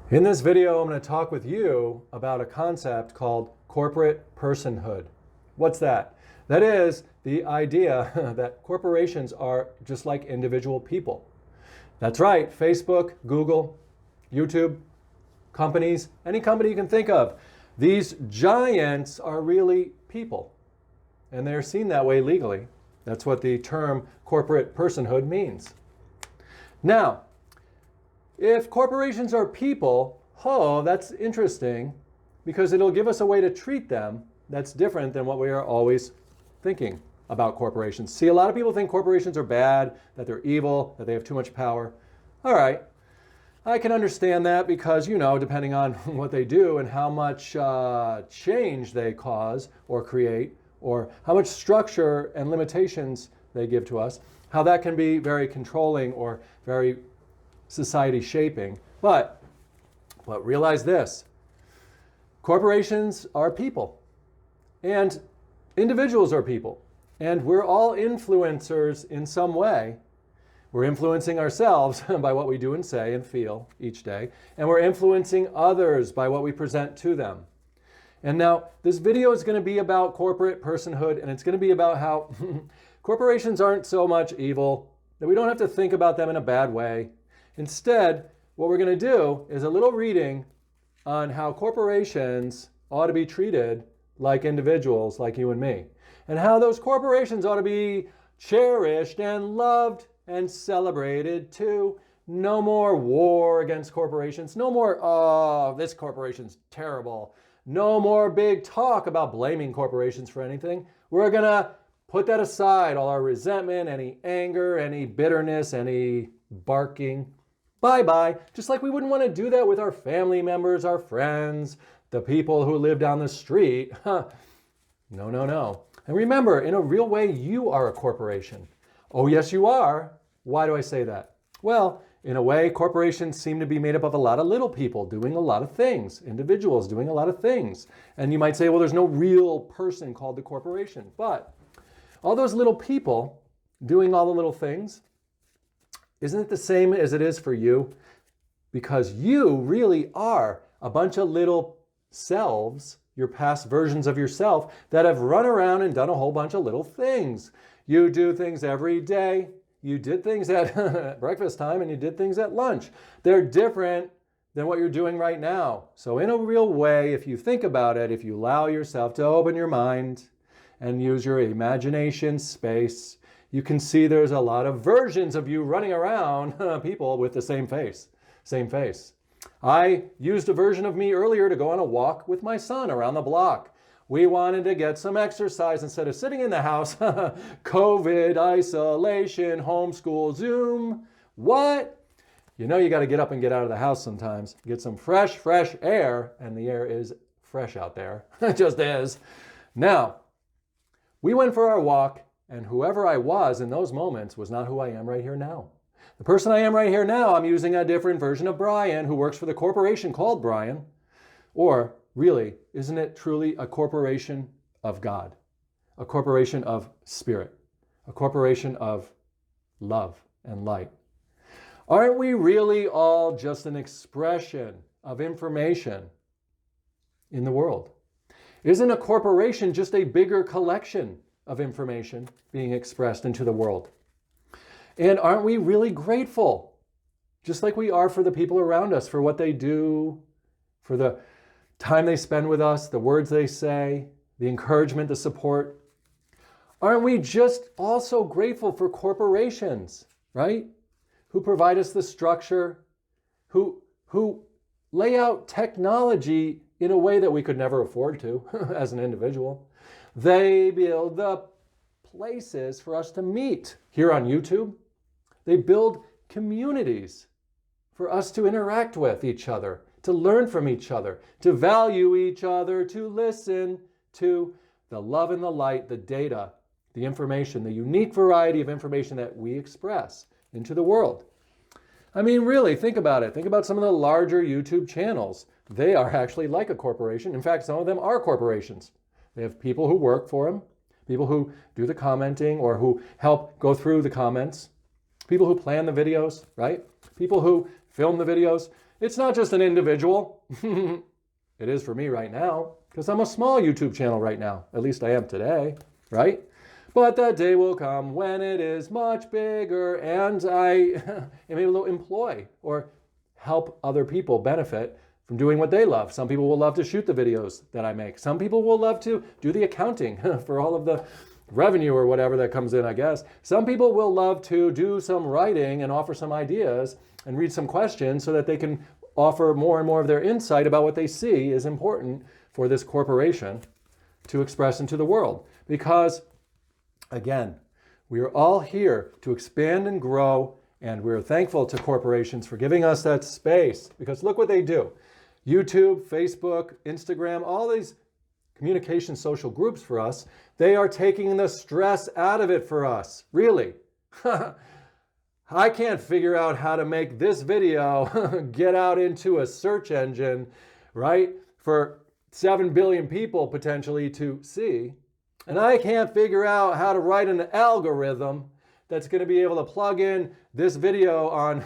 In this video, I'm going to talk with you about a concept called corporate personhood. What's that? That is the idea that corporations are just like individual people. That's right, Facebook, Google, YouTube, companies, any company you can think of. These giants are really people, and they're seen that way legally. That's what the term corporate personhood means. Now, if corporations are people, that's interesting because it'll give us a way to treat them that's different than what we are always thinking about corporations. See, a lot of people think corporations are bad, that they're evil, that they have too much power. All right, I can understand that because, depending on what they do and how much change they cause or create, or how much structure and limitations they give to us, how that can be very controlling or very society shaping. But realize this: corporations are people, and individuals are people, and we're all influencers in some way. We're influencing ourselves by what we do and say and feel each day, and we're influencing others by what we present to them. And now this video is going to be about corporate personhood, and it's going to be about how corporations aren't so much evil, that we don't have to think about them in a bad way. Instead, what we're going to do is a little reading on how corporations ought to be treated like individuals like you and me, and how those corporations ought to be cherished and loved and celebrated too. No more war against corporations. No more, this corporation's terrible. No more big talk about blaming corporations for anything. We're going to put that aside, all our resentment, any anger, any bitterness, any barking. Bye-bye. Just like we wouldn't want to do that with our family members, our friends, the people who live down the street. No, no, no. And remember, in a real way, you are a corporation. Oh, yes, you are. Why do I say that? Well, in a way, corporations seem to be made up of a lot of little people doing a lot of things, individuals doing a lot of things. And you might say, well, there's no real person called the corporation. But all those little people doing all the little things, isn't it the same as it is for you? Because you really are a bunch of little selves, your past versions of yourself, that have run around and done a whole bunch of little things. You do things every day. You did things at breakfast time and you did things at lunch. They're different than what you're doing right now. So in a real way, if you think about it, if you allow yourself to open your mind and use your imagination space, you can see there's a lot of versions of you running around, people with the same face. I used a version of me earlier to go on a walk with my son around the block. We wanted to get some exercise instead of sitting in the house. COVID, isolation, homeschool, Zoom. What? You got to get up and get out of the house sometimes. Get some fresh air, and the air is fresh out there. It just is. Now, we went for our walk, and whoever I was in those moments was not who I am right here now. The person I am right here now, I'm using a different version of Brian, who works for the corporation called Brian. Or really, isn't it truly a corporation of God? A corporation of spirit? A corporation of love and light? Aren't we really all just an expression of information in the world? Isn't a corporation just a bigger collection of information being expressed into the world? And aren't we really grateful, just like we are for the people around us, for what they do, for the time they spend with us, the words they say, the encouragement, the support? Aren't we just also grateful for corporations, right? Who provide us the structure, who lay out technology in a way that we could never afford to as an individual. They build the places for us to meet here on YouTube. They build communities for us to interact with each other, to learn from each other, to value each other, to listen to the love and the light, the data, the information, the unique variety of information that we express into the world. I mean, really, think about it. Think about some of the larger YouTube channels. They are actually like a corporation. In fact, some of them are corporations. They have people who work for them, people who do the commenting or who help go through the comments, people who plan the videos, right? People who film the videos. It's not just an individual. It is for me right now, because I'm a small YouTube channel right now. At least I am today, right? But that day will come when it is much bigger and I am able to employ or help other people benefit from doing what they love. Some people will love to shoot the videos that I make. Some people will love to do the accounting for all of the revenue or whatever that comes in, I guess. Some people will love to do some writing and offer some ideas and read some questions so that they can offer more and more of their insight about what they see is important for this corporation to express into the world. Because again, we are all here to expand and grow, and we're thankful to corporations for giving us that space, because look what they do. YouTube, Facebook, Instagram, all these communication social groups for us, they are taking the stress out of it for us. Really. I can't figure out how to make this video get out into a search engine, right, for 7 billion people potentially to see. And I can't figure out how to write an algorithm that's going to be able to plug in this video on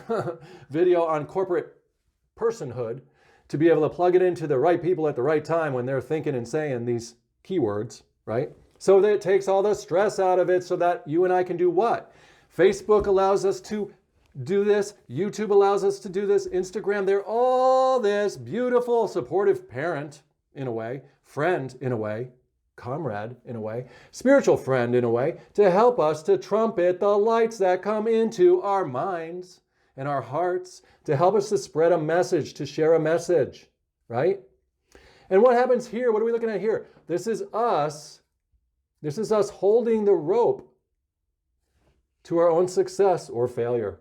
corporate personhood to be able to plug it into the right people at the right time when they're thinking and saying these keywords, right? So that it takes all the stress out of it so that you and I can do what? Facebook allows us to do this. YouTube allows us to do this. Instagram, they're all this beautiful, supportive parent in a way, friend in a way, comrade in a way, spiritual friend in a way, to help us to trumpet the lights that come into our minds and our hearts, to help us to spread a message, to share a message, right? And what happens here? What are we looking at here? This is us holding the rope to our own success or failure.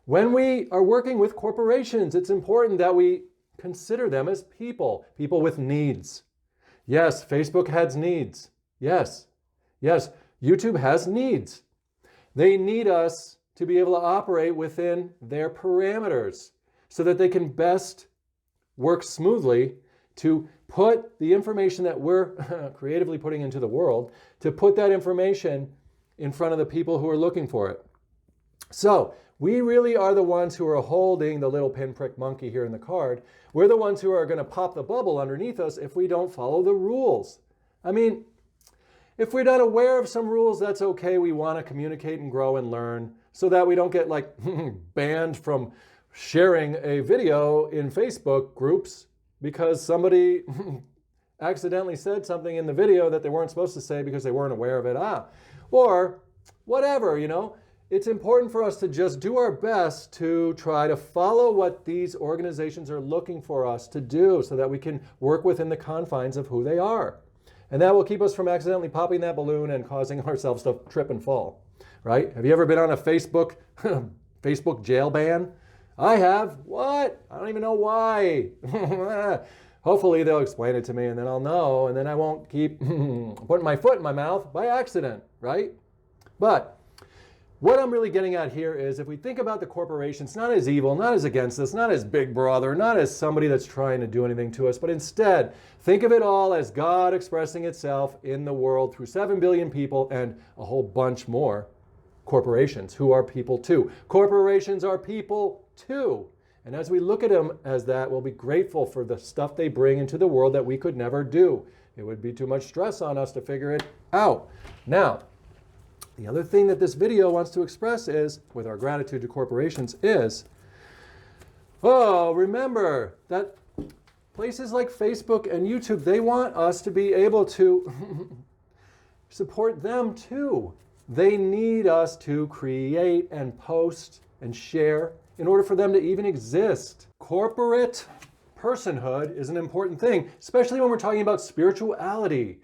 When we are working with corporations, it's important that we consider them as people with needs. Yes, Facebook has needs. Yes, YouTube has needs. They need us to be able to operate within their parameters so that they can best work smoothly to put the information that we're creatively putting into the world, to put that information in front of the people who are looking for it. So we really are the ones who are holding the little pinprick monkey here in the card. We're the ones who are going to pop the bubble underneath us if we don't follow the rules. I mean, if we're not aware of some rules, that's okay. We want to communicate and grow and learn so that we don't get like banned from sharing a video in Facebook groups because somebody accidentally said something in the video that they weren't supposed to say because they weren't aware of it. Or whatever, you know. It's important for us to just do our best to try to follow what these organizations are looking for us to do so that we can work within the confines of who they are. And that will keep us from accidentally popping that balloon and causing ourselves to trip and fall, right? Have you ever been on a Facebook jail ban? I have. What? I don't even know why. Hopefully they'll explain it to me and then I'll know and then I won't keep putting my foot in my mouth by accident, right? But what I'm really getting at here is if we think about the corporations not as evil, not as against us, not as big brother, not as somebody that's trying to do anything to us, but instead think of it all as God expressing itself in the world through 7 billion people and a whole bunch more corporations who are people too. Corporations are people too. And as we look at them as that, we'll be grateful for the stuff they bring into the world that we could never do. It would be too much stress on us to figure it out. Now, the other thing that this video wants to express is, with our gratitude to corporations, is, remember that places like Facebook and YouTube, they want us to be able to support them too. They need us to create and post and share in order for them to even exist. Corporate personhood is an important thing, especially when we're talking about spirituality.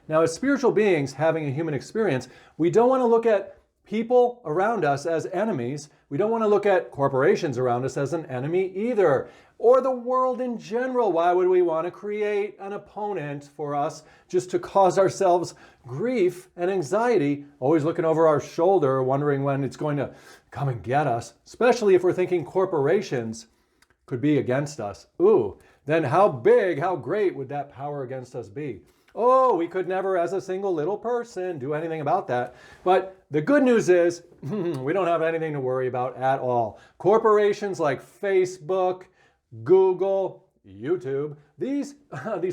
Now, as spiritual beings having a human experience, we don't want to look at people around us as enemies. We don't want to look at corporations around us as an enemy either, or the world in general. Why would we want to create an opponent for us just to cause ourselves grief and anxiety, always looking over our shoulder, wondering when it's going to come and get us, especially if we're thinking corporations could be against us. Then how big, how great would that power against us be? Oh, we could never, as a single little person, do anything about that. But the good news is we don't have anything to worry about at all. Corporations like Facebook, Google, YouTube, these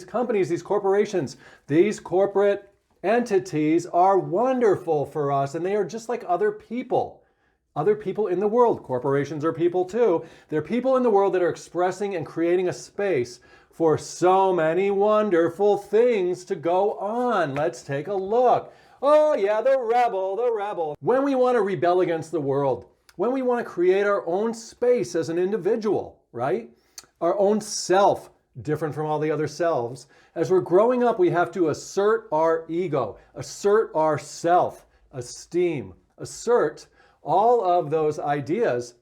companies, these corporations, these corporate entities are wonderful for us, and they are just like other people. Other people in the world. Corporations are people too. They're people in the world that are expressing and creating a space for so many wonderful things to go on. Let's take a look. Oh yeah, the rebel, the rebel. When we want to rebel against the world, when we want to create our own space as an individual, right? Our own self, different from all the other selves. As we're growing up, we have to assert our ego, assert our self-esteem, assert all of those ideas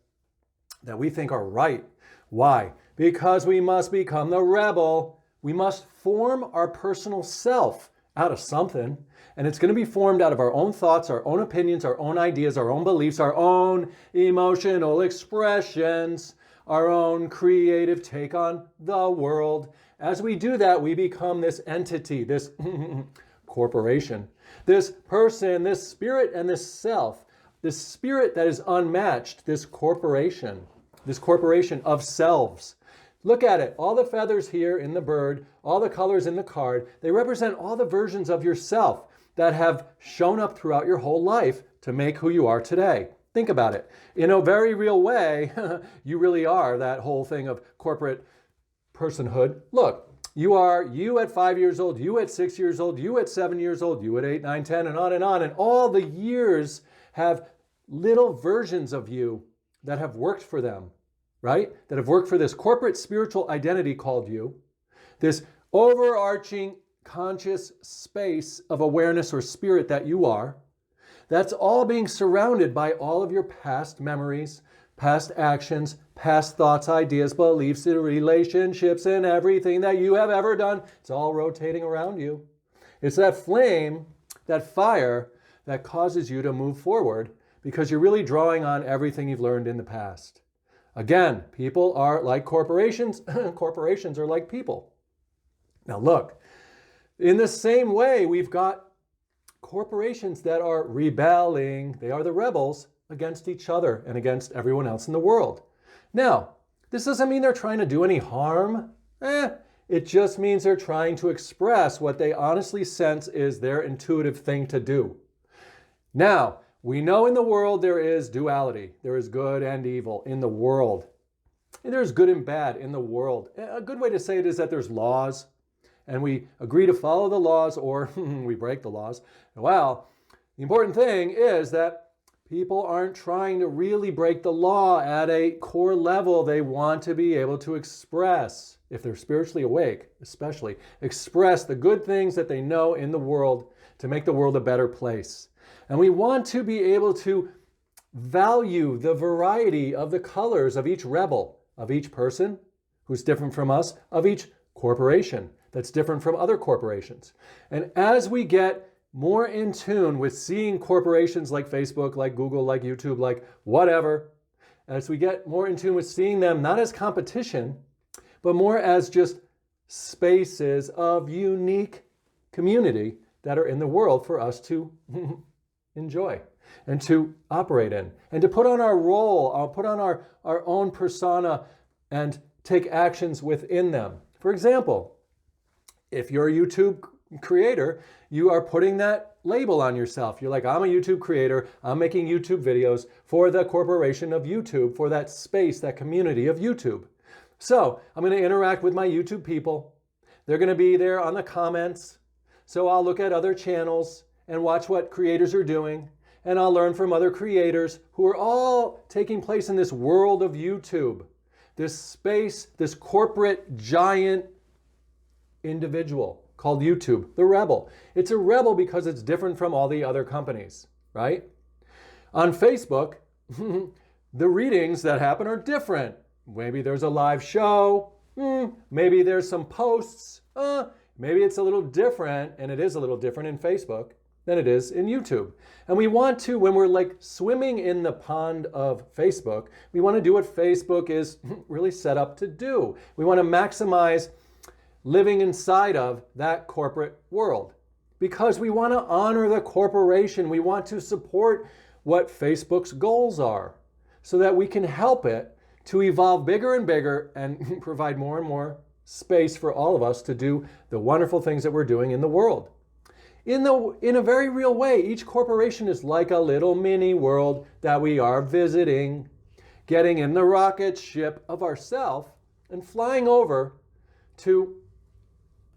that we think are right. Why? Because we must become the rebel. We must form our personal self out of something. And it's going to be formed out of our own thoughts, our own opinions, our own ideas, our own beliefs, our own emotional expressions, our own creative take on the world. As we do that, we become this entity, this corporation, this person, this spirit, and this self. This spirit that is unmatched, this corporation of selves. Look at it. All the feathers here in the bird, all the colors in the card, they represent all the versions of yourself that have shown up throughout your whole life to make who you are today. Think about it. In a very real way, you really are that whole thing of corporate personhood. Look, you are you at 5 years old, you at 6 years old, you at 7 years old, you at 8, 9, 10, and on, and all the years have little versions of you that have worked for them, right? That have worked for this corporate spiritual identity called you, this overarching conscious space of awareness or spirit that you are. That's all being surrounded by all of your past memories, past actions, past thoughts, ideas, beliefs, relationships, and everything that you have ever done. It's all rotating around you. It's that flame, that fire that causes you to move forward, because you're really drawing on everything you've learned in the past. Again, people are like corporations. Corporations are like people. Now look, in the same way, we've got corporations that are rebelling. They are the rebels against each other and against everyone else in the world. Now, this doesn't mean they're trying to do any harm. It just means they're trying to express what they honestly sense is their intuitive thing to do. Now, we know in the world there is duality. There is good and evil in the world. And there's good and bad in the world. A good way to say it is that there's laws, and we agree to follow the laws, or we break the laws. Well, the important thing is that people aren't trying to really break the law at a core level. They want to be able to express, if they're spiritually awake, especially, express the good things that they know in the world to make the world a better place. And we want to be able to value the variety of the colors of each rebel, of each person who's different from us, of each corporation that's different from other corporations. And as we get more in tune with seeing corporations like Facebook, like Google, like YouTube, like whatever, as we get more in tune with seeing them not as competition, but more as just spaces of unique community that are in the world for us to enjoy and to operate in, and to put on our role, put on our own persona and take actions within them. For example, if you're a YouTube creator, you are putting that label on yourself. You're like, I'm a YouTube creator. I'm making YouTube videos for the corporation of YouTube, for that space, that community of YouTube. So I'm going to interact with my YouTube people. They're going to be there on the comments. So I'll look at other channels and watch what creators are doing, and I'll learn from other creators who are all taking place in this world of YouTube, this space, this corporate giant individual called YouTube, the rebel. It's a rebel because it's different from all the other companies, right? On Facebook, the readings that happen are different. Maybe there's a live show, maybe there's some posts, maybe it's a little different, and it is a little different in Facebook than it is in YouTube. And we want to, when we're like swimming in the pond of Facebook, we want to do what Facebook is really set up to do. We want to maximize living inside of that corporate world. Because we want to honor the corporation. We want to support what Facebook's goals are so that we can help it to evolve bigger and bigger and provide more and more space for all of us to do the wonderful things that we're doing in the world. In a very real way, each corporation is like a little mini world that we are visiting, getting in the rocket ship of ourself and flying over to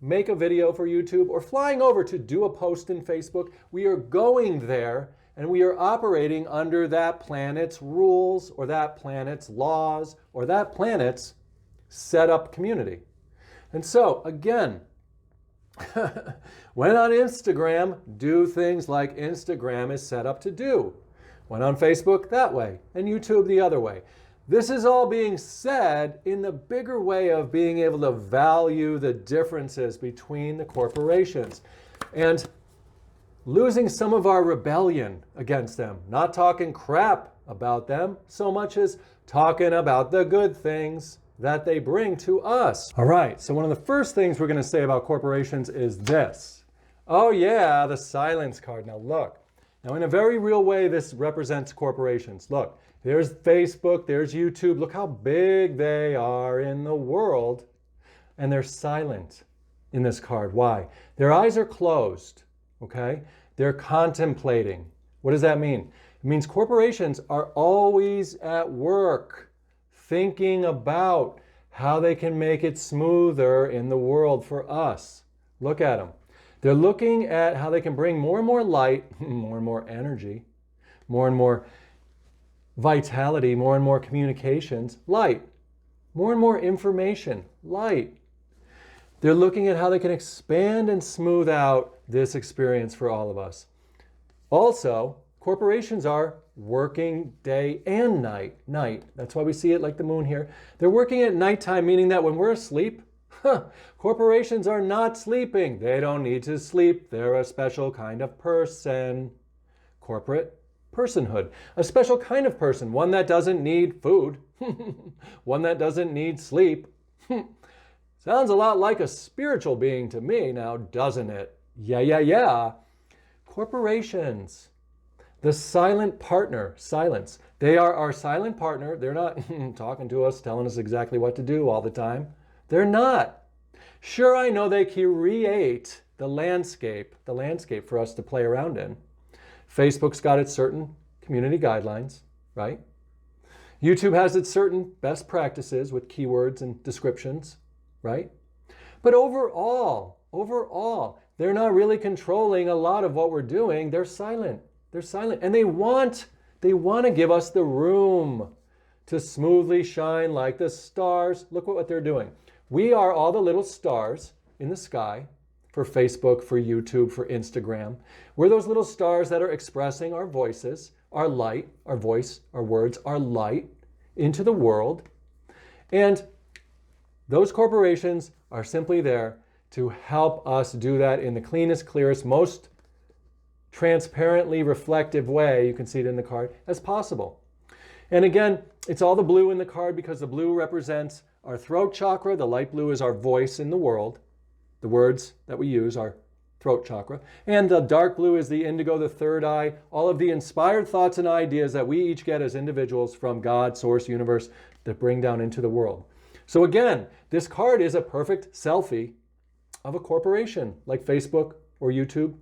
make a video for YouTube or flying over to do a post in Facebook. We are going there and we are operating under that planet's rules or that planet's laws or that planet's set up community. And so, again, when on Instagram, do things like Instagram is set up to do. When on Facebook, that way, and YouTube the other way. This is all being said in the bigger way of being able to value the differences between the corporations and losing some of our rebellion against them. Not talking crap about them so much as talking about the good things that they bring to us. All right, so one of the first things we're going to say about corporations is this. Oh yeah, the silence card. Now look. Now in a very real way, this represents corporations. Look. There's Facebook, there's YouTube. Look how big they are in the world. And they're silent in this card. Why? Their eyes are closed, okay? They're contemplating. What does that mean? It means corporations are always at work, thinking about how they can make it smoother in the world for us. Look at them. They're looking at how they can bring more and more light, more and more energy, more and more vitality, more and more communications, light. More and more information, light. They're looking at how they can expand and smooth out this experience for all of us. Also, corporations are working day and night. That's why we see it like the moon here. They're working at nighttime, meaning that when we're asleep, corporations are not sleeping. They don't need to sleep. They're a special kind of person. Corporate personhood, a special kind of person, one that doesn't need food, one that doesn't need sleep. Sounds a lot like a spiritual being to me now, doesn't it? Yeah. Corporations, the silent partner, silence. They are our silent partner. They're not talking to us, telling us exactly what to do all the time. They're not. Sure, I know they create the landscape for us to play around in. Facebook's got its certain community guidelines, right? YouTube has its certain best practices with keywords and descriptions, right? But overall, they're not really controlling a lot of what we're doing. They're silent. And they want to give us the room to smoothly shine like the stars. Look at what they're doing. We are all the little stars in the sky. For Facebook, for YouTube, for Instagram. We're those little stars that are expressing our voices, our light, our voice, our words, our light into the world. And those corporations are simply there to help us do that in the cleanest, clearest, most transparently reflective way, you can see it in the card, as possible. And again, it's all the blue in the card because the blue represents our throat chakra. The light blue is our voice in the world. The words that we use are throat chakra. And the dark blue is the indigo, the third eye, all of the inspired thoughts and ideas that we each get as individuals from God, source, universe, that bring down into the world. So again, this card is a perfect selfie of a corporation like Facebook or YouTube,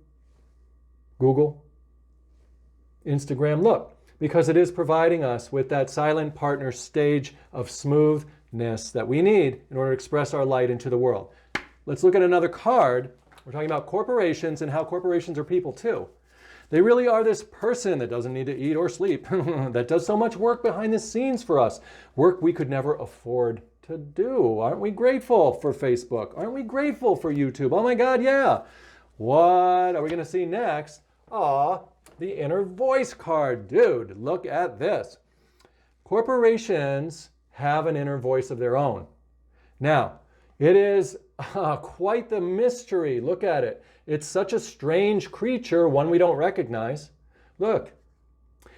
Google, Instagram. Look, because it is providing us with that silent partner stage of smoothness that we need in order to express our light into the world. Let's look at another card. We're talking about corporations and how corporations are people too. They really are this person that doesn't need to eat or sleep, that does so much work behind the scenes for us, work we could never afford to do. Aren't we grateful for Facebook? Aren't we grateful for YouTube? Oh my God, yeah. What are we going to see next? The inner voice card. Dude, look at this. Corporations have an inner voice of their own. Now, it is quite the mystery. Look at it. It's such a strange creature, one we don't recognize. Look,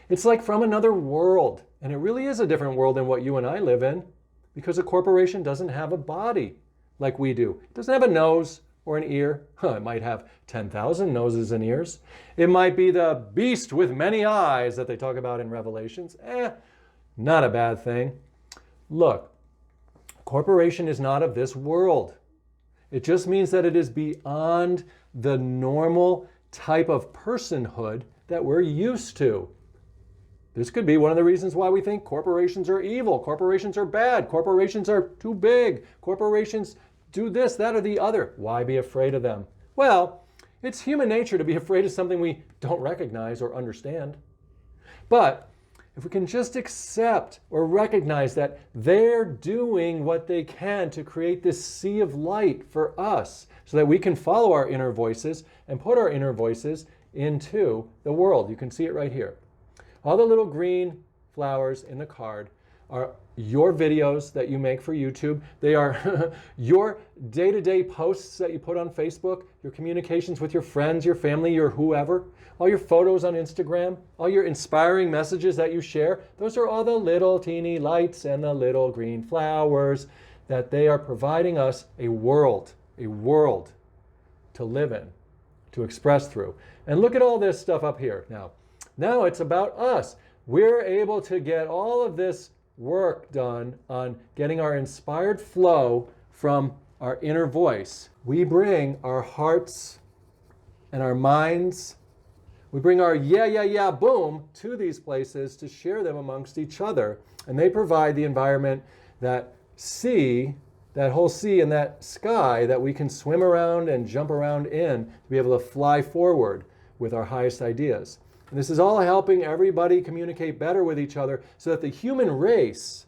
it's like from another world. And it really is a different world than what you and I live in because a corporation doesn't have a body. like we do. It doesn't have a nose or an ear. It might have 10,000 noses and ears. It might be the beast with many eyes that they talk about in Revelations. Not a bad thing. Look, corporation is not of this world. It just means that it is beyond the normal type of personhood that we're used to. This could be one of the reasons why we think corporations are evil, corporations are bad, corporations are too big, corporations do this, that, or the other. Why be afraid of them? Well, it's human nature to be afraid of something we don't recognize or understand. But if we can just accept or recognize that they're doing what they can to create this sea of light for us so that we can follow our inner voices and put our inner voices into the world. You can see it right here. All the little green flowers in the card are your videos that you make for YouTube. They are your day-to-day posts that you put on Facebook, your communications with your friends, your family, your whoever, all your photos on Instagram, all your inspiring messages that you share. Those are all the little teeny lights and the little green flowers that they are providing us a world to live in, to express through. And look at all this stuff up here now. Now it's about us. We're able to get all of this work done on getting our inspired flow from our inner voice. We bring our hearts and our minds, we bring our yeah, boom to these places to share them amongst each other. And they provide the environment, that sea, that whole sea and that sky that we can swim around and jump around in to be able to fly forward with our highest ideas. And this is all helping everybody communicate better with each other so that the human race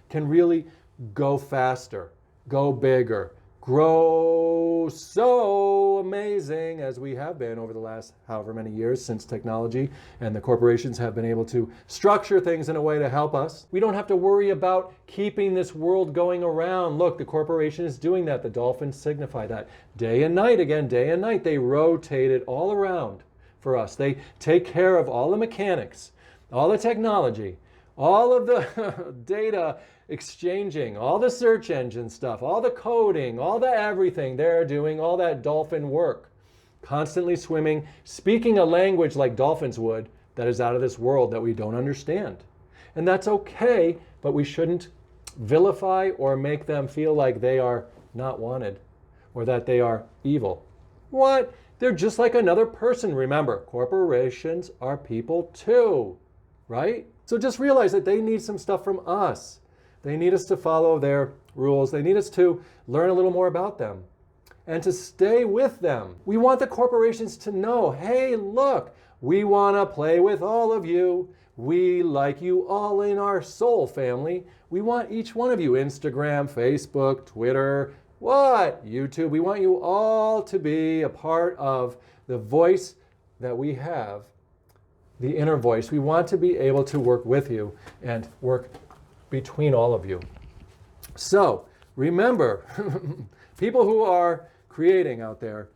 can really go faster, go bigger, grow so amazing as we have been over the last however many years since technology and the corporations have been able to structure things in a way to help us. We don't have to worry about keeping this world going around. Look, the corporation is doing that. The dolphins signify that. Day and night, again, day and night, they rotate it all around for us. They take care of all the mechanics, all the technology, all of the data exchanging, all the search engine stuff, all the coding, all the everything. They're doing all that dolphin work, constantly swimming, speaking a language like dolphins would that is out of this world that we don't understand. And that's okay, but we shouldn't vilify or make them feel like they are not wanted or that they are evil. What? They're just like another person. Remember, corporations are people too, right? So just realize that they need some stuff from us. They need us to follow their rules. They need us to learn a little more about them and to stay with them. We want the corporations to know, hey, look, we want to play with all of you. We like you all in our soul family. We want each one of you, Instagram, Facebook, Twitter, YouTube. We want you all to be a part of the voice that we have, the inner voice. We want to be able to work with you and work between all of you. So remember, people who are creating out there,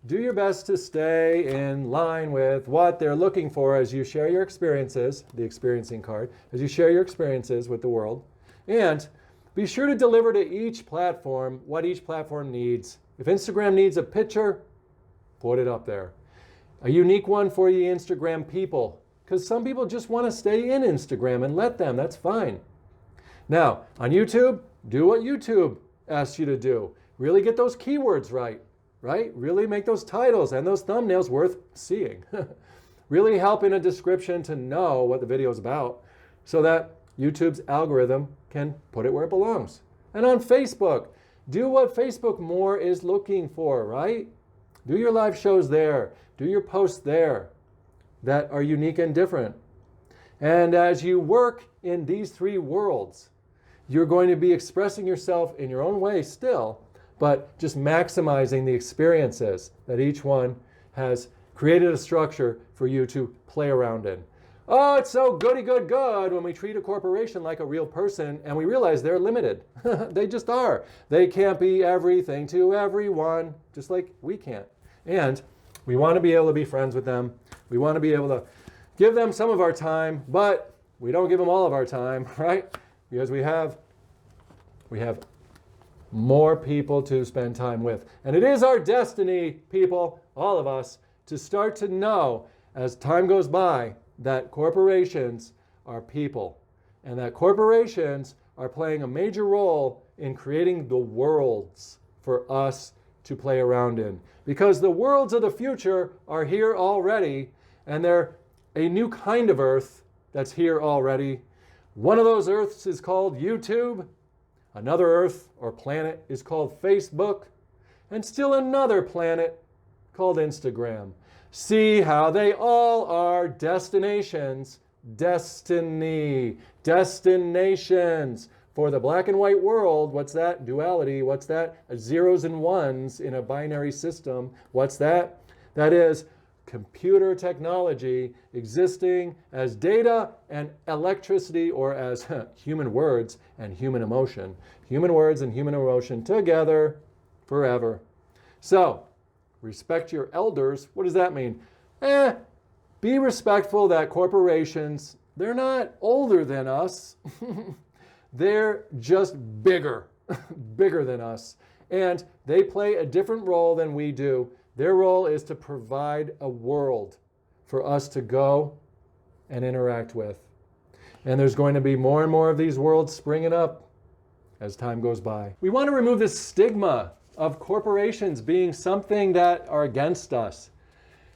do your best to stay in line with what they're looking for as you share your experiences, the experiencing card, as you share your experiences with the world. And be sure to deliver to each platform what each platform needs. If Instagram needs a picture, put it up there. A unique one for you Instagram people, because some people just want to stay in Instagram and let them, that's fine. Now, on YouTube, do what YouTube asks you to do. Really get those keywords right? Really make those titles and those thumbnails worth seeing. Really help in a description to know what the video is about so that YouTube's algorithm can put it where it belongs. And on Facebook, do what Facebook more is looking for, right? Do your live shows there. Do your posts there that are unique and different. And as you work in these three worlds, you're going to be expressing yourself in your own way still, but just maximizing the experiences that each one has created a structure for you to play around in. Oh, it's so good when we treat a corporation like a real person and we realize they're limited. They just are. They can't be everything to everyone, just like we can't. And we want to be able to be friends with them. We want to be able to give them some of our time, but we don't give them all of our time, right? Because we have more people to spend time with. And it is our destiny, people, all of us, to start to know as time goes by that corporations are people and that corporations are playing a major role in creating the worlds for us to play around in. Because the worlds of the future are here already, and they're a new kind of Earth that's here already. One of those Earths is called YouTube. Another Earth or planet is called Facebook. And still another planet called Instagram. See how they all are destinations. Destiny. Destinations. For the black and white world, what's that? Duality. What's that? Zeros and ones in a binary system. What's that? That is computer technology existing as data and electricity, or as human words and human emotion. Human words and human emotion together forever. So, respect your elders. What does that mean? Be respectful that corporations, they're not older than us. They're just bigger, bigger than us. And they play a different role than we do. Their role is to provide a world for us to go and interact with. And there's going to be more and more of these worlds springing up as time goes by. We want to remove this stigma of corporations being something that are against us.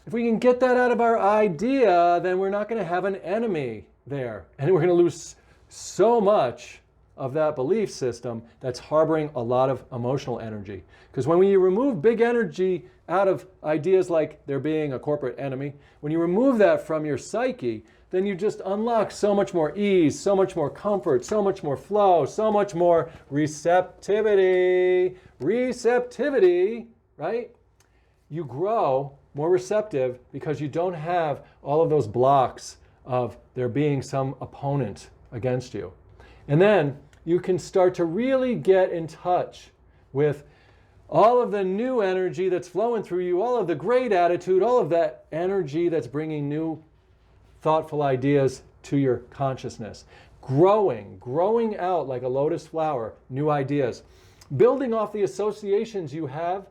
If we can get that out of our idea, then we're not going to have an enemy there. And we're going to lose so much of that belief system that's harboring a lot of emotional energy. Because when you remove big energy out of ideas like there being a corporate enemy, when you remove that from your psyche, then you just unlock so much more ease, so much more comfort, so much more flow, so much more receptivity. Receptivity, right? You grow more receptive because you don't have all of those blocks of there being some opponent against you. And then you can start to really get in touch with all of the new energy that's flowing through you, all of the great attitude, all of that energy that's bringing new thoughtful ideas to your consciousness. Growing out like a lotus flower, new ideas. Building off the associations you have.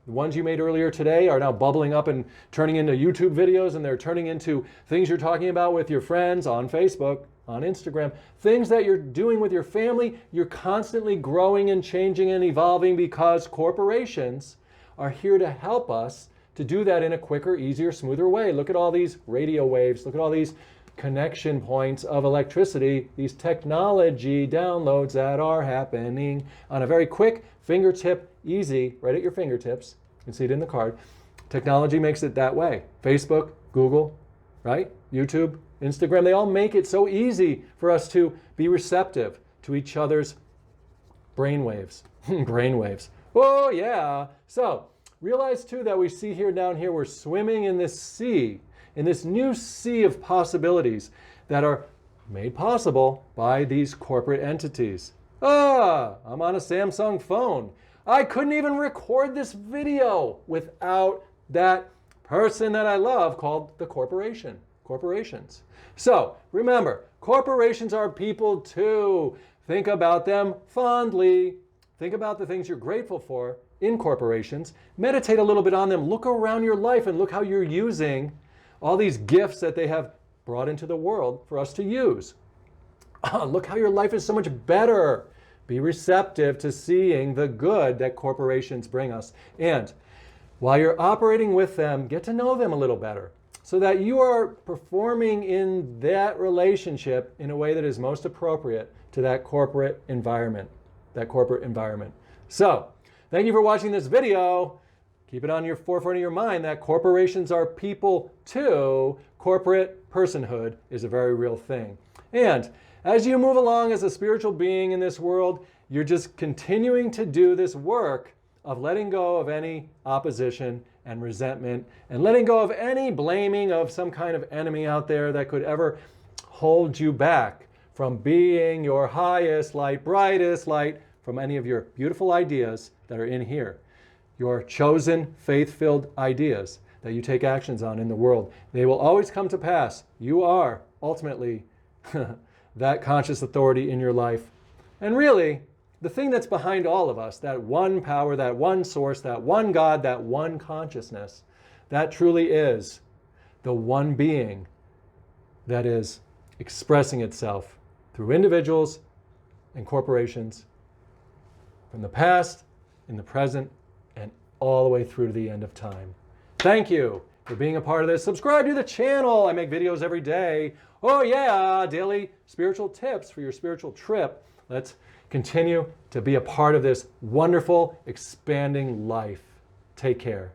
The ones you made earlier today are now bubbling up and turning into YouTube videos, and they're turning into things you're talking about with your friends on Facebook, on Instagram, things that you're doing with your family. You're constantly growing and changing and evolving because corporations are here to help us to do that in a quicker, easier, smoother way. Look at all these radio waves. Look at all these connection points of electricity, these technology downloads that are happening on a very quick, fingertip, easy, right at your fingertips. You can see it in the card. Technology makes it that way. Facebook, Google, right? YouTube, Instagram, they all make it so easy for us to be receptive to each other's brainwaves. Brainwaves. Oh, yeah. So, realize too that we see here down here, we're swimming in this sea, in this new sea of possibilities that are made possible by these corporate entities. I'm on a Samsung phone. I couldn't even record this video without that person that I love called the corporation. Corporations. So remember, corporations are people too. Think about them fondly. Think about the things you're grateful for in corporations. Meditate a little bit on them. Look around your life and look how you're using all these gifts that they have brought into the world for us to use. Look how your life is so much better. Be receptive to seeing the good that corporations bring us. And while you're operating with them, get to know them a little better so that you are performing in that relationship in a way that is most appropriate to that corporate environment. So, thank you for watching this video. Keep it on your forefront of your mind that corporations are people too. Corporate personhood is a very real thing. And as you move along as a spiritual being in this world, you're just continuing to do this work of letting go of any opposition and resentment and letting go of any blaming of some kind of enemy out there that could ever hold you back from being your highest light, brightest light from any of your beautiful ideas that are in here. Your chosen, faith-filled ideas that you take actions on in the world. They will always come to pass. You are ultimately that conscious authority in your life. And really, the thing that's behind all of us, that one power, that one source, that one God, that one consciousness, that truly is the one being that is expressing itself through individuals and corporations from the past, in the present, and all the way through to the end of time. Thank you for being a part of this. Subscribe to the channel. I make videos every day. Oh yeah, daily spiritual tips for your spiritual trip. Let's continue to be a part of this wonderful, expanding life. Take care.